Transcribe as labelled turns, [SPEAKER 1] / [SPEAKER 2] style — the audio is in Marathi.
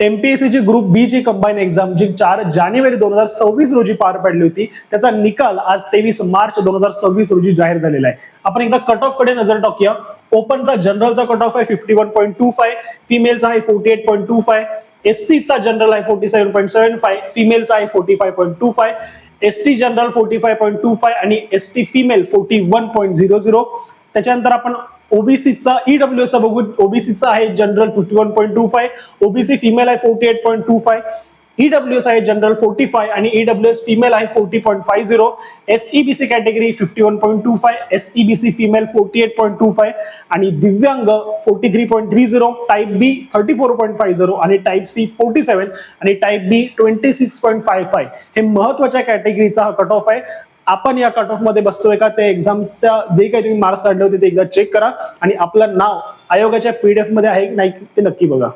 [SPEAKER 1] एमपीएससी ची ग्रुप बी ची कंबाईन एक्झाम जी 4 जानेवारी 2026 रोजी पार पडली होती, त्याचा निकाल आज 23 मार्च 2026 रोजी जाहीर झालेला आहे. आपण एकदा कट ऑफ कडे नजर टाकूया. ओपनचा जनरलचा कट ऑफ आहे 51.25, फिमेलचा आहे 48.25, एससी चा जनरल आहे 47.75, फिमेलचा आहे 45.25, एसटी जनरल 45.25 आणि एसटी फिमेल 41.00. त्याच्यानंतर आपण ओबीसीचा ईडब्ल्यूएस बघू. ओबीसीचा आहे जनरल 51.25, ओबीसी फिमेल आहे 48.25, ईडब्ल्यूएस आहे जनरल 45 आणि ईडब्ल्यूएस फिमेल आहे 40.50, एसईबीसी कॅटेगरी 51.25, एसईबीसी फिमेल 48.25 आणि दिव्यांग 43.30, टाइप बी 34.50 आणि टाइप सी 47 आणि टाइप बी 26.55. हे महत्वाच्या कॅटेगरीचा हा कट ऑफ आहे. आपण या कट ऑफ मध्ये बसतोय का ते एक्झामच्या जे काही तुम्ही मार्क्स काढले होते ते एकदा चेक करा आणि आपलं नाव आयोगाच्या पीडीएफ मध्ये आहे नाही ते नक्की बघा.